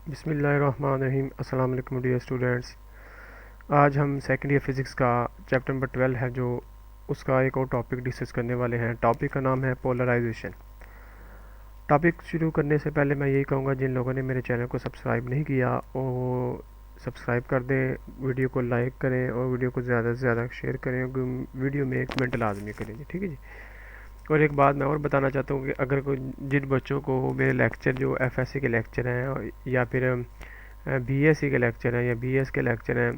बिस्मिल्लाहिर्रहमानिर्रहीम। अस्सलाम वालेकुम डियर स्टूडेंट्स। आज हम सेकेंड ईयर फिज़िक्स का चैप्टर नंबर 12 है जो उसका एक और टॉपिक डिस्कस करने वाले हैं। टॉपिक का नाम है पोलराइजेशन। टॉपिक शुरू करने से पहले मैं यही कहूँगा, जिन लोगों ने मेरे चैनल को सब्सक्राइब नहीं किया वो सब्सक्राइब कर दें, वीडियो को लाइक करें और वीडियो को ज़्यादा से ज़्यादा शेयर करें। वीडियो में एक कमेंट लाजमी करें जी, ठीक है जी। और एक बात मैं और बताना चाहता हूँ कि अगर कोई जिन बच्चों को मेरे लेक्चर जो एफएससी के लेक्चर हैं या फिर बीएससी के लेक्चर हैं या बीएस के लेक्चर हैं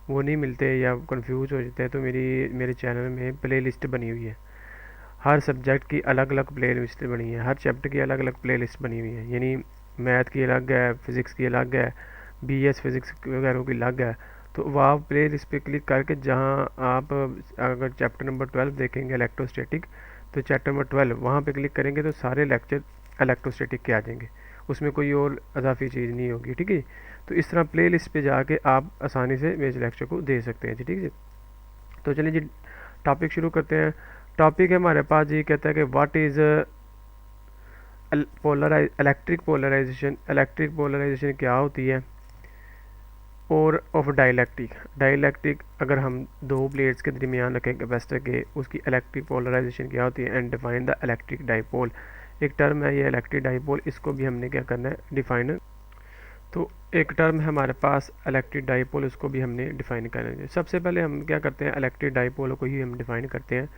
वो नहीं मिलते या कंफ्यूज हो जाते हैं, तो मेरे चैनल में प्ले लिस्ट बनी हुई है। हर सब्जेक्ट की अलग अलग प्ले लिस्ट बनी है, हर चैप्टर की अलग अलग प्ले लिस्ट बनी हुई है। यानी मैथ की अलग है, फ़िज़िक्स की अलग है, बीएस फिज़िक्स वगैरह की अलग है। तो वह प्ले लिस्ट पे क्लिक करके जहाँ आप अगर चैप्टर नंबर 12 देखेंगे इलेक्ट्रोस्टैटिक, तो चैप्टर नंबर 12 वहाँ पे क्लिक करेंगे तो सारे लेक्चर इलेक्ट्रोस्टैटिक के आ जाएंगे, उसमें कोई और अजाफी चीज़ नहीं होगी, ठीक है। तो इस तरह प्ले लिस्ट पर जाके आप आसानी से मेरे लेक्चर को दे सकते हैं जी, ठीक है। तो चलिए जी टॉपिक शुरू करते हैं। टॉपिक है हमारे पास जी, कहता है कि what is electric polarization. Electric polarization क्या होती है और ऑफ डाइलेक्ट्रिक। डाइलेक्ट्रिक अगर हम दो प्लेट्स के दरमियान रखें कैपेसिटर के, उसकी इलेक्ट्रिक पोलराइजेशन क्या होती है। And define the electric dipole. एक टर्म है ये इलेक्ट्रिक डाइपोल, इसको भी हमने क्या करना है, डिफाइन। तो एक टर्म है हमारे पास इलेक्ट्रिक डाइपोल, उसको भी हमने डिफाइन करना है। सबसे पहले हम क्या करते हैं, इलेक्ट्रिक डाइपोल को ही हम डिफाइन करते हैं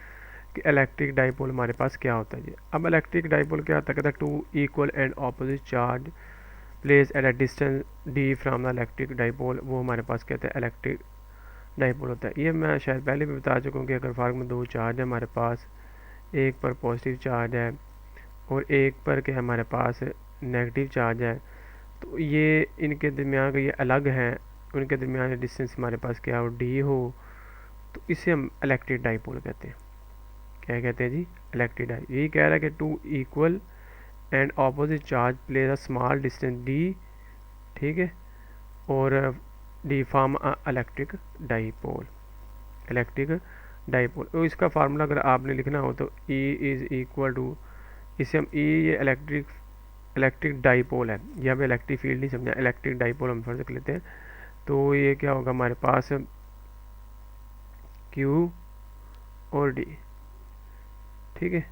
कि इलेक्ट्रिक डाइपोल हमारे पास क्या होता है जी। अब इलेक्ट्रिक डाइपोल क्या होता है, कहता है two equal and opposite charge place at a distance D from the electric dipole, वो हमारे पास कहते हैं इलेक्ट्रिक डाइपोल होता है। ये मैं शायद पहले भी बता चुका हूँ कि अगर फार्क में दो चार्ज है हमारे पास, एक पर पॉजिटिव चार्ज है और एक पर क्या हमारे पास नेगेटिव चार्ज है, तो ये इनके दरमियान ये अलग हैं, उनके दरमियान डिस्टेंस हमारे पास क्या हो, डी हो, तो इसे हम इलेक्ट्रिक डाइपोल कहते हैं। क्या कहते हैं जी, इलेक्ट्रिक डाइपोल। यही कह रहा है कि two equal and opposite charge place a small distance D, ठीक है, और D form a electric dipole. Electric dipole, तो इसका फार्मूला अगर आपने लिखना हो तो E इज़ इक्वल टू, इसे हम E, ये इलेक्ट्रिक डाइपोल है, यहाँ पे इलेक्ट्रिक फील्ड नहीं समझा, इलेक्ट्रिक डाइपोल हम फर्ज कर लेते हैं। तो ये क्या होगा हमारे पास, Q और D, ठीक है।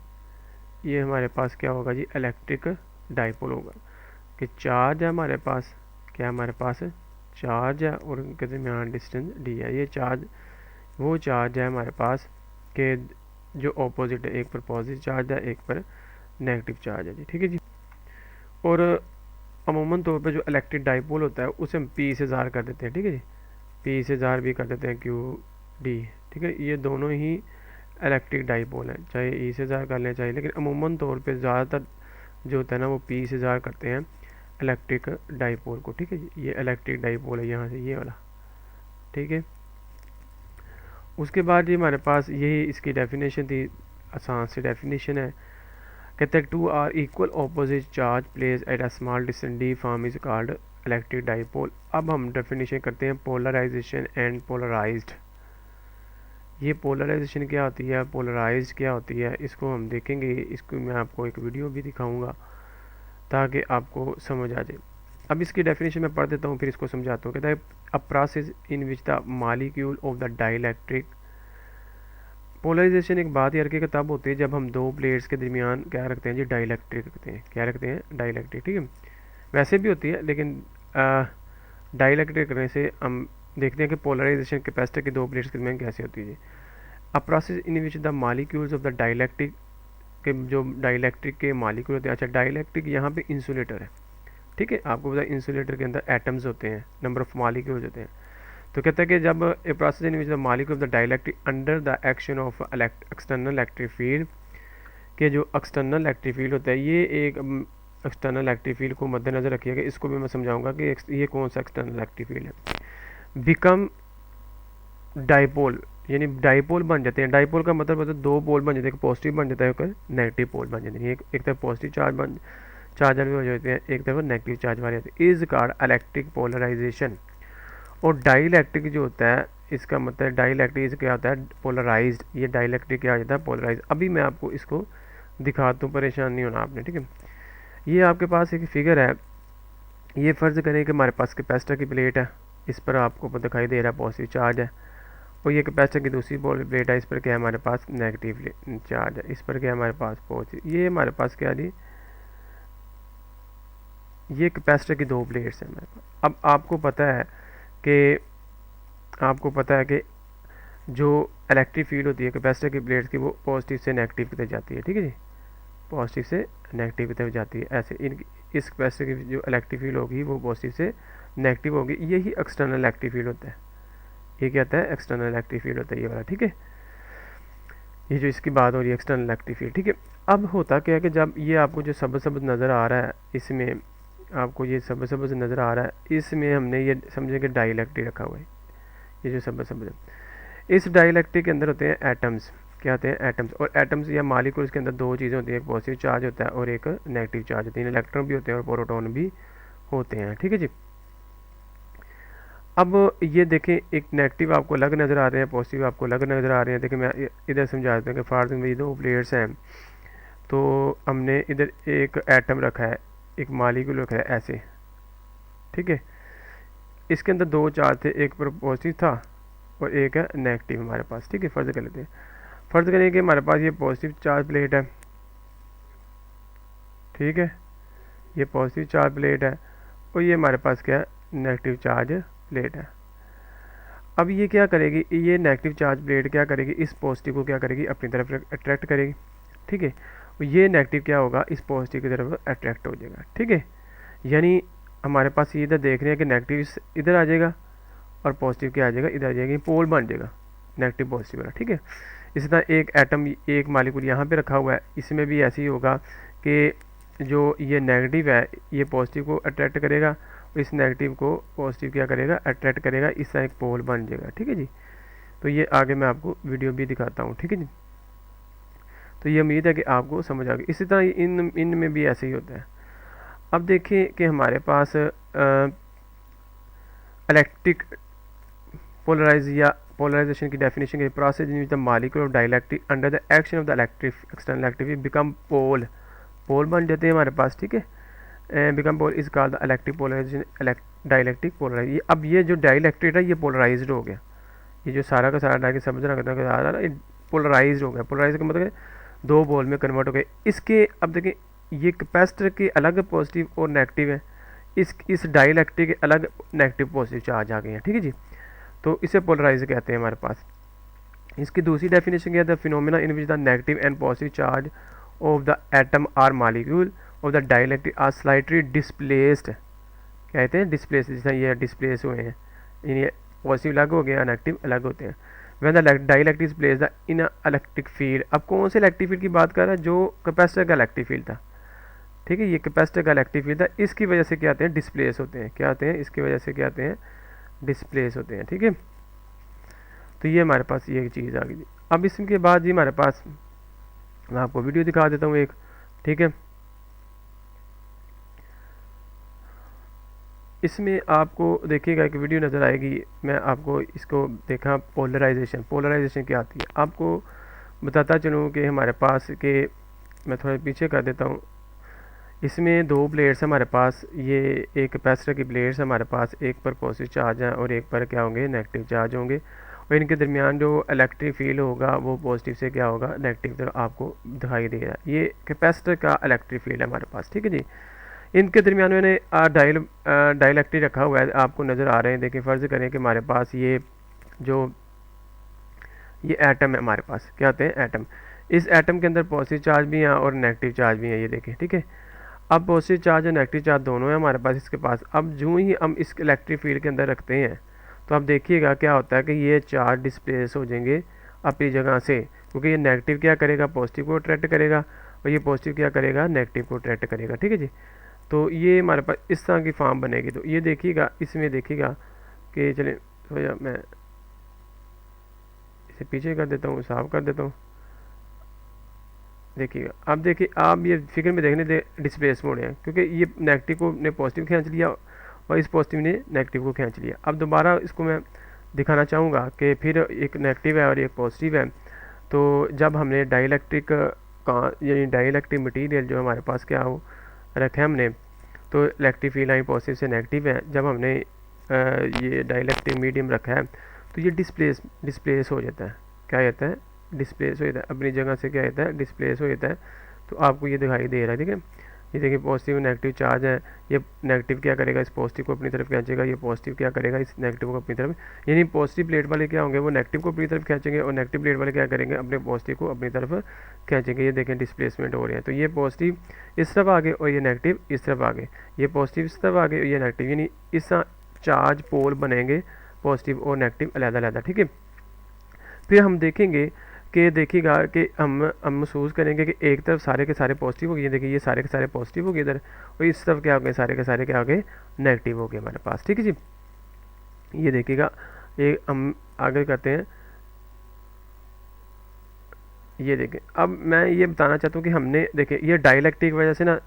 ये हमारे पास क्या होगा जी, इलेक्ट्रिक डाइपोल होगा कि चार्ज है हमारे पास, क्या हमारे पास चार्ज है और उनके दरमियान डिस्टेंस डी है। ये चार्ज वो चार्ज है हमारे पास के जो ऑपोजिट है, एक पर पॉजिटिव चार्ज है, एक पर नेगेटिव चार्ज है जी, ठीक है जी। और अमूमन तौर पर जो इलेक्ट्रिक डाइपोल होता है उसे हम पी से ज़ार कर देते हैं, ठीक है जी। पी से ज़ार भी कर देते हैं क्यू डी, ठीक है। ये दोनों ही इलेक्ट्रिक डाइपोल हैं, चाहे ई से ज़ार कर लें चाहे, लेकिन अमूमन तौर पे ज़्यादातर जो होता है ना वो पी से ज़ार करते हैं इलेक्ट्रिक डाइपोल को, ठीक है जी। ये इलेक्ट्रिक डाइपोल है यहाँ से ये वाला, ठीक है। उसके बाद ये हमारे पास यही इसकी डेफिनेशन थी, आसान सी डेफिनेशन है। कहते हैं two are equal opposite charge place at a small distance D form is called electric dipole. अब हम डेफिनेशन करते हैं पोलराइजेशन एंड पोलराइज्ड। ये पोलराइजेशन क्या होती है, पोलराइज्ड क्या होती है, इसको हम देखेंगे। इसको मैं आपको एक वीडियो भी दिखाऊंगा ताकि आपको समझ आ जाए। अब इसकी डेफिनेशन मैं पढ़ देता हूँ फिर इसको समझाता हूँ। कहता है a process in which the molecule of the dielectric. Polarization एक बात यार की तब होती है जब हम दो प्लेट्स के दरमियान क्या रखते हैं जी, डाइलेक्ट्रिक रखते हैं। क्या रखते हैं, डाइलेक्ट्रिक, ठीक है। वैसे भी होती है लेकिन डाइलेक्ट्रिक करने से हम देखते हैं कि पोलराइजेशन कैपेसिटर की दो प्लेट्स के दरमियान कैसे होती है जी। A process in which the molecules of the dielectric के जो डाइलेक्ट्रिक के मॉलिक्यूल होते हैं। अच्छा, डाइलेक्ट्रिक यहाँ पे इंसुलेटर है, ठीक है। आपको पता है इंसुलेटर के अंदर एटम्स होते हैं, नंबर ऑफ मॉलिक्यूल्स होते हैं। तो कहता है कि जब a process in which the molecule of the dielectric under the action of external electric field, के जो एक्सटर्नल इलेक्ट्रिक फील्ड होता है, ये एक एक्सटर्नल इलेक्ट्रिक फील्ड को मद्देनजर रखिएगा। इसको भी मैं समझाऊंगा कि ये कौन सा एक्सटर्नल इलेक्ट्रिक फील्ड है। बिकम डाइपोल, यानी डाइपोल बन जाते हैं। डाइपोल का मतलब होता है दो पोल बन जाते हैं, एक पॉजिटिव बन जाता है, एक नेगेटिव पोल बन जाते हैं। एक तरफ पॉजिटिव चार्ज भी हो जाते हैं, एक तरफ नेगेटिव चार्ज वाले होते हैं। Is called electric polarization. और डाइलेक्ट्रिक जो होता है, इसका मतलब डाइलेक्ट्रिक क्या होता है, पोलराइज्ड। ये डाइलेक्ट्रिक क्या हो जाता है, पोलराइज। अभी मैं आपको इसको दिखाता हूँ, परेशान नहीं होना आपने, ठीक है। ये आपके पास एक फिगर है, ये फ़र्ज़ करें कि हमारे पास कैपेसिटर की प्लेट है, इस पर आपको दिखाई दे रहा है पॉजिटिव चार्ज है, और ये कैपेसिटर की दूसरी प्लेट है, इस पर क्या है हमारे पास नेगेटिव चार्ज है, इस पर क्या है हमारे पास पॉजिटिव। ये हमारे पास क्या जी, ये कैपेसिटर की दो प्लेट्स हैं हमारे पास। अब आपको पता है कि जो इलेक्ट्रिक फील्ड होती है कैपेसिटर की प्लेट्स की, वो पॉजिटिव से नेगेटिव की तरफ जाती है, ठीक है जी, पॉजिटिव से नेगेटिव की तरफ जाती है। ऐसे इस कैपेसिटर की जो इलेक्ट्रिक फील्ड होगी वो पॉजिटिव से नेगेटिव होगी, यही एक्सटर्नल इलेक्ट्रिक फील्ड होता है। ये क्या होता है, एक्सटर्नल इलेक्ट्रिक फील्ड होता है ये वाला, ठीक है। ये जो इसकी बात हो रही है एक्सटर्नल इलेक्ट्रिक फील्ड, ठीक है। अब होता क्या है कि जब ये आपको जो सबज सबज नज़र आ रहा है, इसमें आपको ये सबज सबज नज़र आ रहा है, इसमें हमने ये समझे कि डाइलेक्ट्रिक रखा हुआ है, ये जो सबज सबज है, इस डाइलेक्ट्रिक के अंदर होते हैं एटम्स। क्या होते हैं, एटम्स। और एटम्स या मालिक्यूल्स के अंदर दो चीज़ें होती हैं, एक पॉजिटिव चार्ज होता है और एक नेगेटिव चार्ज होती है। इलेक्ट्रॉन भी होते हैं और प्रोटॉन भी होते हैं, ठीक है जी। अब ये देखें, एक नेगेटिव आपको अलग नज़र आ रहे हैं, पॉजिटिव आपको अलग नज़र आ रहे हैं। देखिए मैं इधर समझा देता हूँ कि फार्ज में दो प्लेयर्स हैं, तो हमने इधर एक एटम रखा है, एक मालिक्यूल रखा है ऐसे, ठीक है। इसके अंदर दो चार्ज थे, एक पर पॉजिटिव था और एक है नेगेटिव हमारे पास, ठीक है। फ़र्ज़ कर लेते हैं, फ़र्ज़ करें कि हमारे पास ये पॉजिटिव चार्ज प्लेट है, ठीक है, ये पॉजिटिव चार्ज प्लेट है और ये हमारे पास क्या है, नेगेटिव चार्ज प्लेट है। अब ये क्या करेगी, ये नेगेटिव चार्ज प्लेट क्या करेगी, इस पॉजिटिव को क्या करेगी, अपनी तरफ अट्रैक्ट करेगी, ठीक है। ये नेगेटिव क्या होगा, इस पॉजिटिव की तरफ अट्रैक्ट हो जाएगा, ठीक है। यानी हमारे पास ये इधर देख रहे हैं कि नेगेटिव इधर आ जाएगा और पॉजिटिव क्या आ जाएगा, इधर आ जाएगा, पोल बन जाएगा नेगेटिव पॉजिटिव वाला, ठीक है। इसी तरह एक एटम, एक मालिक्यूल यहाँ पे रखा हुआ है, इसमें भी ऐसे ही होगा कि जो ये नेगेटिव है ये पॉजिटिव को अट्रैक्ट करेगा, इस नेगेटिव को पॉजिटिव क्या करेगा, अट्रैक्ट करेगा, इस तरह एक पोल बन जाएगा, ठीक है जी। तो ये आगे मैं आपको वीडियो भी दिखाता हूँ, ठीक है जी। तो ये उम्मीद है कि आपको समझ आ गई। इसी तरह इन में भी ऐसे ही होता है। अब देखिए कि हमारे पास इलेक्ट्रिक पोलराइज या पोलराइजेशन की डेफिनेशन के process in the molecule of dielectric under the action of the electric external electric become pole, pole बन जाते हैं हमारे पास, ठीक है। Become pole is called the electric polarisation, dielectric polarise. अब ये जो डाइलेक्ट्रिक है ये पोलराइज्ड हो गया, ये जो सारा का सारा डायरेक्ट समझ रहा है पोलराइज्ड हो गया। पोलराइज का मतलब दो पोल में कन्वर्ट हो गए। इसके अब देखें, ये कैपेसिटर के अलग पॉजिटिव और नेगेटिव है, इस डाइलेक्ट्रिक के अलग नेगेटिव पॉजिटिव चार्ज आ गए हैं, ठीक है जी। तो इसे पोलराइज कहते हैं हमारे पास। इसकी दूसरी डेफिनेशन क्या है, the phenomena in which the negative and positive charge of the atom are molecule of the dielectric are slightly displaced, कहते हैं डिस्प्लेस, जैसे ये डिस्प्लेस हुए हैं, ये पॉजिटिव अलग हो गया, नेगेटिव अलग होते हैं। When the dielectric is place the in electric field. अब कौन से इलेक्ट्रिक फील्ड की बात कर रहा है, जो कैपेसिटर का इलेक्ट्रिक फील्ड था, ठीक है, ये कैपेसिटर का इलेक्ट्रिक फील्ड था, इसकी वजह से क्या आते हैं, डिस्प्लेस होते हैं, क्या आते हैं, इसकी वजह से क्या आते हैं, डिस्प्लेस होते हैं, ठीक है। तो ये हमारे पास ये चीज़ आ गई। अब इसके बाद जी हमारे पास, मैं आपको वीडियो दिखा देता हूँ एक, ठीक है। इसमें आपको देखिएगा एक वीडियो नज़र आएगी, मैं आपको इसको देखा, पोलराइजेशन, पोलराइजेशन क्या आती है आपको बताता चलूँ कि हमारे पास के, मैं थोड़ा पीछे कर देता हूँ। इसमें दो प्लेट्स हमारे पास, ये एक कैपेसिटर की प्लेट्स हमारे पास, एक पर पॉजिटिव चार्ज है और एक पर क्या होंगे, नेगेटिव चार्ज होंगे, और इनके दरमियान जो इलेक्ट्रिक फील्ड होगा वो पॉजिटिव से क्या होगा, नेगेटिव तरफ आपको दिखाई देगा। ये कैपेसिटर का इलेक्ट्रिक फील्ड है हमारे पास, ठीक है जी। इनके दरमियान मैंने डाइलेक्ट्रिक रखा हुआ है, आपको नज़र आ रहे हैं। देखिए फ़र्ज़ करें कि हमारे पास ये एटम है, हमारे पास क्या होते हैं, एटम। इस एटम के अंदर पॉजिटिव चार्ज भी हैं और नेगेटिव चार्ज भी हैं, ये देखें, ठीक है। अब पॉजिटिव चार्ज और नेगेटिव चार्ज दोनों हैं हमारे पास इसके पास। अब जो ही हम इस इलेक्ट्रिक फील्ड के अंदर रखते हैं, तो आप देखिएगा क्या होता है कि ये चार्ज डिस्प्लेस हो जाएंगे अपनी जगह से, क्योंकि ये नेगेटिव क्या करेगा, पॉजिटिव को अट्रैक्ट करेगा, और ये पॉजिटिव क्या करेगा, नेगेटिव को अट्रैक्ट करेगा, ठीक है जी। तो ये हमारे पास इस तरह की फॉर्म बनेगी। तो ये देखिएगा, इसमें देखिएगा कि चलें, तो मैं इसे पीछे कर देता हूँ, साफ कर देता हूँ। देखिएगा, अब देखिए, आप ये फिगर में देखने दे डिस्प्लेस मोड है, क्योंकि ये नेगेटिव को ने पॉजिटिव खींच लिया और इस पॉजिटिव ने नेगेटिव को खींच लिया। अब दोबारा इसको मैं दिखाना चाहूँगा कि फिर एक नेगेटिव है और एक पॉजिटिव है। तो जब हमने डाइलेक्ट्रिक का, यानी डाइलेक्ट्रिक मटीरियल जो हमारे पास क्या हो रखा है हमने, तो इलेक्ट्रिक फील्ड लाइन पॉजिटिव से नेगेटिव है। जब हमने ये डाइलेक्ट्रिक मीडियम रखा है तो ये डिस्प्लेस हो जाता है। क्या जाता है? डिस्प्लेस हो जाता है, अपनी जगह से क्या जाता है? डिस्प्लेस हो जाता है। तो आपको ये दिखाई दे रहा है, ठीक है। ये देखिए पॉजिटिव नेगेटिव चार्ज है, ये नेगेटिव क्या करेगा? इस पॉजिटिव को अपनी तरफ खींचेगा, ये पॉजिटिव क्या करेगा? इस नेगेटिव को अपनी तरफ, यानी पॉजिटिव प्लेट वाले क्या होंगे? वो नेगेटिव को अपनी तरफ खींचेंगे और नेगेटिव प्लेट वाले क्या करेंगे? अपने पॉजिटिव को अपनी तरफ खींचेंगे। ये देखें डिस्प्लेसमेंट हो रहे हैं। तो ये पॉजिटिव इस तरफ आगे और ये नेगेटिव इस तरफ आगे, ये पॉजिटिव इस तरफ आगे और ये नेगेटिव, यानी इस चार्ज पोल बनेंगे पॉजिटिव और नेगेटिव अलग-अलग, ठीक है। फिर हम देखेंगे कि देखिएगा कि हम महसूस करेंगे कि एक तरफ सारे के सारे पॉजिटिव हो गए। देखिए ये सारे के सारे पॉजिटिव हो गए इधर, और इस तरफ क्या हो गए? सारे के सारे क्या हो गए? नेगेटिव हो गए हमारे पास, ठीक है जी। ये देखिएगा, ये हम आगे करते हैं। ये देखें, अब मैं ये बताना चाहता हूँ कि हमने देखें ये डाइलेक्ट्रिक वजह से ना,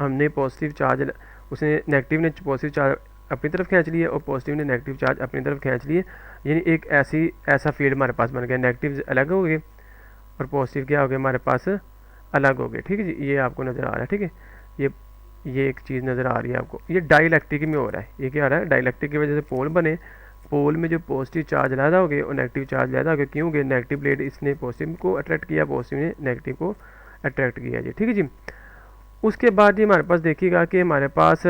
हमने पॉजिटिव चार्ज, उसने नेगेटिव ने पॉजिटिव चार्ज अपनी तरफ खींच लिए और पॉजिटिव ने नेगेटिव चार्ज अपनी तरफ खींच लिए, यानी एक ऐसा फील्ड हमारे पास बन गया। नेगेटिव अलग हो गए और पॉजिटिव क्या हो गया? हमारे पास अलग हो गए, ठीक है जी। ये आपको नज़र आ रहा है, ठीक है। ये एक चीज़ नज़र आ रही है आपको, ये डाइलेक्ट्रिक में हो रहा है। ये क्या आ रहा है? डाइलेक्ट्रिक की वजह से पोल बने, पोल में जो पॉजिटिव चार्ज ज़्यादा हो गए और नेगेटिव चार्ज ज़्यादा हो गए। क्यों हो गए? नेगेटिव प्लेट इसने पॉजिटिव को अट्रैक्ट किया, पॉजिटिव ने नेगेटिव को अट्रैक्ट किया जी, ठीक है जी। उसके बाद ये हमारे पास देखिएगा कि हमारे पास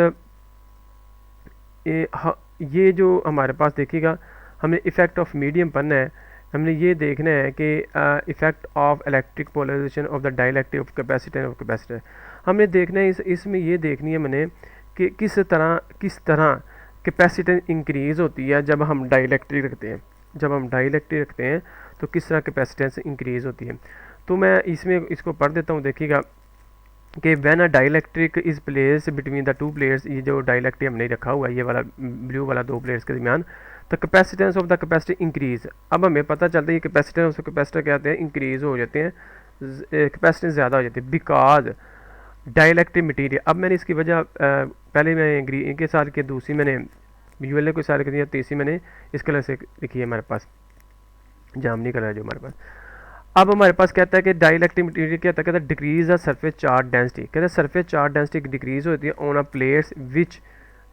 ये जो हमारे पास देखिएगा, हमें इफ़ेक्ट ऑफ मीडियम पढ़ना है। हमने ये देखना है कि effect of electric polarization of the dielectric of capacitor हमने देखना है। इसमें ये देखनी है मैंने कि किस तरह कैपेसिटेंस इंक्रीज़ होती है जब हम डाइलेक्ट्रिक रखते हैं। जब हम डाइलेक्ट्रिक रखते हैं तो किस तरह कैपेसिटेंस इंक्रीज़ होती है। तो मैं इसमें इसको पढ़ देता हूँ। देखिएगा कि when a dielectric is place between the two plates, ये जो डाइलेक्ट्रिक हमने रखा हुआ है ये वाला ब्लू वाला दो प्लेट्स के दरमियान, the capacitance of the capacitor increase. अब हमें पता चलता है कि कैपेसिटेंस ऑफ कैपेसिटर क्या होते हैं? इंक्रीज हो जाते हैं, कैपेसिटेंस ज़्यादा हो जाती है बिकॉज डाइलेक्ट्रिक मटीरियल। अब मैंने इसकी वजह पहले मैंने इनके साथ किया, दूसरी मैंने यूएलए को साथ किया, तीसरी मैंने इस कलर से लिखी है हमारे पास, जामनी कलर जो हमारे पास। अब हमारे पास कहता है कि डाइलेक्ट्रिक मटीरियल क्या कहता है? Decrease the surface charge density. कहता है सरफेस चार्ज डेंसिटी डिक्रीज होती है on a plates which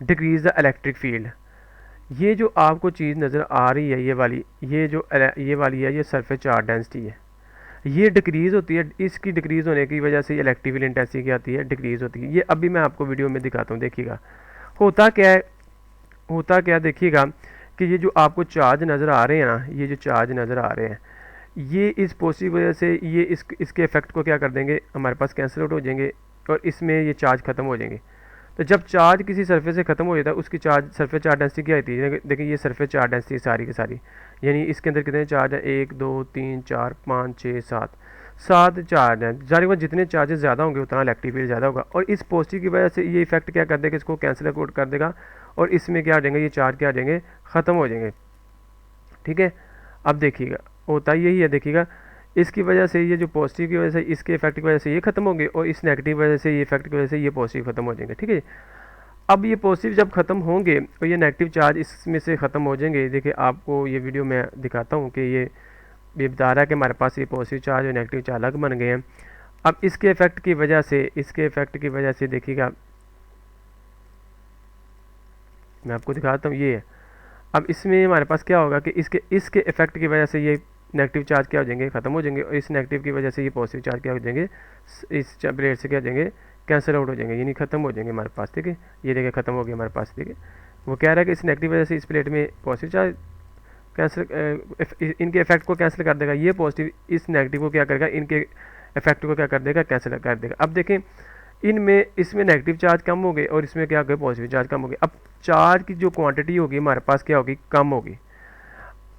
decrease the electric field. ये जो आपको चीज़ नज़र आ रही है, ये वाली है, ये सरफेस चार्ज डेंसिटी है। ये डिक्रीज़ होती है, इसकी डिक्रीज़ होने की वजह से इलेक्ट्रिक फील्ड इंटेंसिटी क्या आती है? डिक्रीज़ होती है। ये अभी मैं आपको वीडियो में दिखाता हूँ, देखिएगा होता क्या देखिएगा कि ये जो आपको चार्ज नज़र आ रहे हैं ना, ये जो चार्ज नज़र आ रहे हैं, ये इस पॉजिटिव वजह से ये इसके इफेक्ट को क्या कर देंगे? हमारे पास कैंसिल आउट हो जाएंगे और इसमें ये चार्ज ख़त्म हो जाएंगे। तो जब चार्ज किसी सरफेस से ख़त्म हो जाता है, उसकी सरफेस चार्ज डेंसिटी क्या होती है? देखिए ये सरफेस चार्ज डेंसिटी सारी की सारी, यानी इसके अंदर कितने चार्ज हैं? 1 2 3 4 5 6 7 चार्ज हैं। जारी बात जितने चार्जेस ज़्यादा होंगे उतना इलेक्ट्रिक फील्ड ज़्यादा होगा, और इस पॉजिटिव की वजह से ये इफेक्ट क्या कर देगा? इसको कैंसिल आउट कर देगा और इसमें क्या आ जाएंगे? ये चार्ज क्या आ जाएंगे? ख़त्म हो जाएंगे, ठीक है। अब देखिएगा होता यही है, देखिएगा इसकी वजह से ये जो पॉजिटिव की वजह से इसके इफेक्ट की वजह से ये खत्म होंगे और इस नेगेटिव वजह से ये इफेक्ट की वजह से ये पॉजिटिव खत्म हो जाएंगे, ठीक है। अब ये पॉजिटिव जब ख़त्म होंगे और ये नेगेटिव चार्ज इसमें से ख़त्म हो जाएंगे। देखिए आपको ये वीडियो में दिखाता हूँ कि ये बता रहा है कि हमारे पास ये पॉजिटिव चार्ज और नेगेटिव चार्ज अलग बन गए हैं। अब इसके इफेक्ट की वजह से देखिएगा, मैं आपको दिखाता हूँ, ये है। अब इसमें हमारे पास क्या होगा कि इसके इफेक्ट की वजह से ये नेगेटिव चार्ज क्या हो जाएंगे? ख़त्म हो जाएंगे, और इस नेगेटिव की वजह से ये पॉजिटिव चार्ज क्या हो जाएंगे? इस प्लेट से क्या हो जाएंगे? कैंसिल आउट हो जाएंगे, यानी ख़त्म हो जाएंगे हमारे पास, ठीक है। ये देखिए ख़त्म हो गया हमारे पास, ठीक है। वो कह रहा है कि इस नेगेटिव वजह से इस प्लेट में पॉजिटिव चार्ज कैंसिल, इनके इफेक्ट को कैंसिल कर देगा। ये पॉजिटिव इस नेगेटिव को क्या करेगा? इनके इफेक्ट को क्या कर देगा? कैंसिल कर देगा। अब देखें इसमें नेगेटिव चार्ज कम हो गए और इसमें क्या हो गया? पॉजिटिव चार्ज कम हो गए। अब चार्ज की जो क्वांटिटी होगी हमारे पास क्या होगी? कम होगी।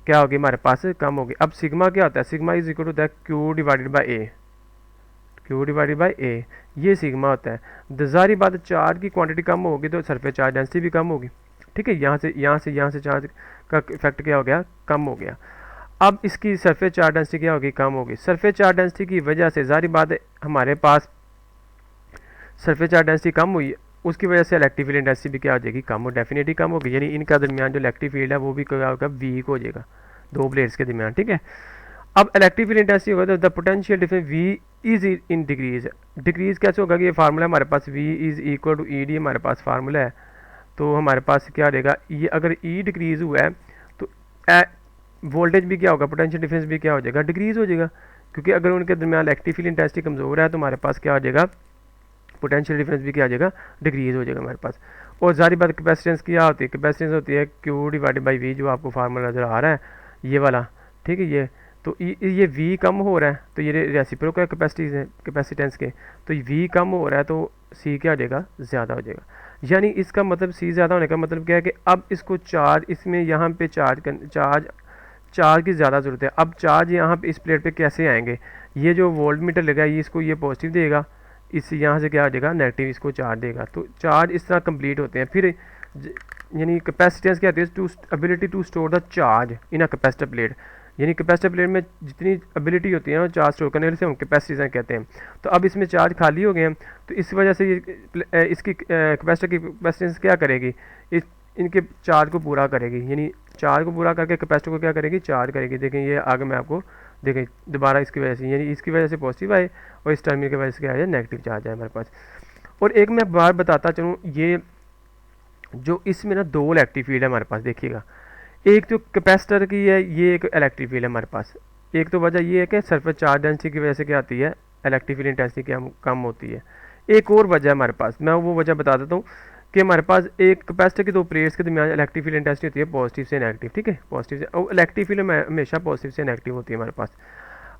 क्या होगी? हमारे पास कम होगी। अब सिग्मा क्या होता है? Sigma is equal to the Q divided by A, ये सिग्मा होता है। ज़ाहिर बात, चार्ज की क्वांटिटी कम होगी तो सरफेस चार्ज डेंसिटी भी कम होगी, ठीक है। यहाँ से चार्ज का इफेक्ट क्या हो गया? कम हो गया। अब इसकी सरफेस चार्ज डेंसिटी क्या होगी? कम होगी। सरफेस चार्ज डेंसिटी की वजह से ज़ाहिर बात है हमारे पास सरफेस चार्ज डेंसिटी कम हुई, उसकी वजह से इलेक्ट्रिक फील्ड इंटेंसिटी भी क्या हो जाएगी? कम हो, डेफिनेटली कम होगी। यानी इनका दरमियान जो इलेक्ट्रिक फील्ड है वो भी क्या होगा? वीक हो जाएगा दो प्लेट्स के दरमियान, ठीक है। अब इलेक्ट्रिक फील्ड इंटेंसिटी होगा तो the potential difference V is in degrees. Degrees कैसे होगा कि ये फार्मूला हमारे पास v is equal to E D हमारे पास फार्मूला है। तो हमारे पास क्या रहेगा, ये अगर ई डिक्रीज़ हुआ है तो वोल्टेज भी क्या होगा, पोटेंशियल डिफरेंस भी क्या हो जाएगा, डिक्रीज़ हो जाएगा। क्योंकि अगर उनके दरमियान इलेक्ट्रिक फील्ड इंटेंसिटी कमज़ोर है तो हमारे पास क्या हो जाएगा, पोटेंशियल डिफरेंस भी क्या आ जाएगा, डिक्रीज़ हो जाएगा हमारे पास। और सारी बात कैपेसिटेंस क्या होती है, कैपेसिटेंस होती है क्यू डिवाइडेड बाई वी, जो आपको फार्मूला नज़र आ रहा है ये वाला, ठीक है। ये तो ये वी कम हो रहा है तो ये रेसिप्रोकल कैपेसिटेंस के, तो वी कम हो रहा है तो सी क्या हो जाएगा, ज़्यादा हो जाएगा। यानी इसका मतलब सी ज़्यादा होने का मतलब क्या है कि अब इसको चार्ज, इसमें यहाँ पे चार्ज की ज़्यादा ज़रूरत है। अब चार्ज यहाँ पे इस प्लेट पे कैसे आएंगे, ये जो वोल्ट मीटर लगा ये इसको ये पॉजिटिव देगा, इस यहाँ से क्या आ जाएगा, नेगेटिव इसको चार्ज देगा। तो चार्ज इस तरह कंप्लीट होते हैं। फिर यानी कैपेसिटेंस क्या होती है, to ability to store the charge in a capacitor plate. यानी कैपेसिटर प्लेट में जितनी एबिलिटी होती है ना चार्ज स्टोर करने से हम कैपेसिटी कहते हैं। तो अब इसमें चार्ज खाली हो गए हैं तो इस वजह से ये इसकी कैपेसिटर की कैपेसिटेंस क्या करेगी, इनके चार्ज को पूरा करेगी। यानी चार्ज को पूरा करके कैपेसिटर को क्या करेगी, चार्ज करेगी। देखें ये आगे मैं आपको देखें दोबारा इसकी वजह से, यानी इसकी वजह से पॉजिटिव आए और इस टर्मिनल की वजह से क्या है, नेगेटिव चार्ज है हमारे पास। और एक मैं बार बताता चलूँ, ये जो इसमें ना दो इलेक्ट्रिक फील्ड है हमारे पास, देखिएगा एक जो कैपेसिटर की है ये एक इलेक्ट्रिक फील्ड है हमारे पास। एक तो वजह ये है कि सरफेस चार्ज डेंसिटी की वजह से क्या आती है, इलेक्ट्रिक फील्ड इंटेंसिटी कम होती है। एक और वजह है हमारे पास, मैं वो वजह बता देता हूँ कि हमारे पास एक कैपेसिटर की दो प्लेट्स के दरमियान इलेक्ट्रिक फील्ड इंटेंसिटी होती है पॉजिटिव से नेगेटिव, ठीक है, पॉजिटिव से, और इलेक्ट्रिक फील्ड हमेशा पॉजिटिव से नेगेटिव होती है हमारे पास।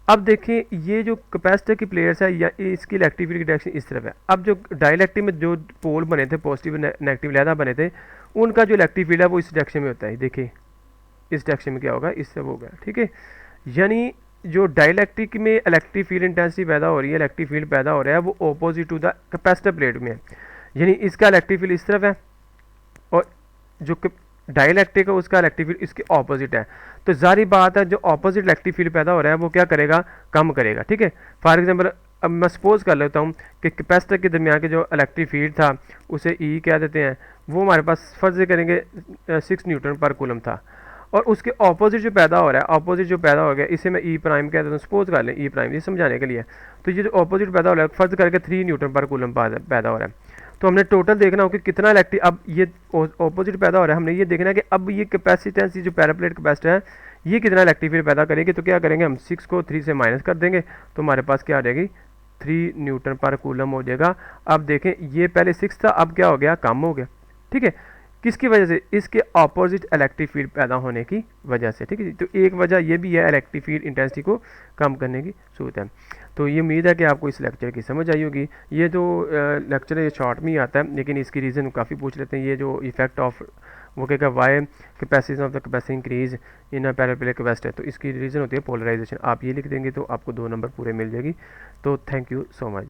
अब देखिए ये जो कैपेसिटर की प्लेट्स है या इसकी इलेक्ट्रिक फील्ड की डायरेक्शन इस तरफ है। अब जो डाइलेक्ट्रिक में जो पोल बने थे पॉजिटिव नेगेटिव लहदा बने थे, उनका जो इलेक्ट्रिक फील्ड है वो इस डायरेक्शन में होता है। देखिए इस डायरेक्शन में क्या होगा, इससे वो होगा, ठीक है। यानी जो डाइलेक्ट्रिक में इलेक्ट्रिक फील्ड इंटेंसिटी पैदा हो रही है, इलेक्ट्रिक फील्ड पैदा हो रहा है, वो opposite to the capacitor plate में है। यानी इसका इलेक्ट्रिक फील्ड इस तरफ है और जो डाइलेक्ट्रिक है उसका इलेक्ट्रिक फील्ड इसके ऑपोजिट है। तो जारी बात है जो ऑपोजिट इलेक्ट्रिक फील्ड पैदा हो रहा है वो क्या करेगा, कम करेगा, ठीक है। फॉर एग्जांपल अब मैं सपोज कर लेता हूँ कि कैपेसिटर के दरमियान के जो इलेक्ट्रिक फील्ड था उसे ई कह देते हैं, वो हमारे पास फर्ज करेंगे 6 न्यूटन पर कूलम था। और उसके ऑपोजिट जो पैदा हो रहा है, ऑपोजिट जो पैदा हो गया इसे मैं ई प्राइम कह देता हूँ, सपोज कर लें ई प्राइम, ये समझाने के लिए। तो ये जो ऑपोजिट पैदा हो रहा है फर्ज करके 3 न्यूटन पर कूलम पैदा हो रहा है। तो हमने टोटल देखना हो कि कितना इलेक्ट्रिक, अब ये ऑपोजिट पैदा हो रहा है, हमने ये देखना है कि अब ये कैपेसिटेंस जो पैराप्लेट कैपेसिटर है ये कितना इलेक्ट्रिक फील्ड पैदा करेगी। तो क्या करेंगे हम 6 को 3 से माइनस कर देंगे तो हमारे पास क्या आ जाएगी, 3 न्यूटन पर कूलम हो जाएगा। अब देखें ये पहले 6 था, अब क्या हो गया, कम हो गया, ठीक है। किसकी वजह से, इसके ऑपोजिट इलेक्ट्रिक फील्ड पैदा होने की वजह से, ठीक है। तो एक वजह ये भी है इलेक्ट्रिक फील्ड इंटेंसिटी को कम करने की सूरत है। तो ये उम्मीद है कि आपको इस लेक्चर की समझ आई होगी। ये जो लेक्चर है ये शॉर्ट में ही आता है लेकिन इसकी रीज़न काफ़ी पूछ लेते हैं। ये जो इफेक्ट ऑफ वो कहेगा why capacity of the capacity increase in parallel plate capacitor, तो इसकी रीज़न होती है पोलराइजेशन। आप ये लिख देंगे तो आपको 2 नंबर पूरे मिल जाएगी। तो थैंक यू सो मच।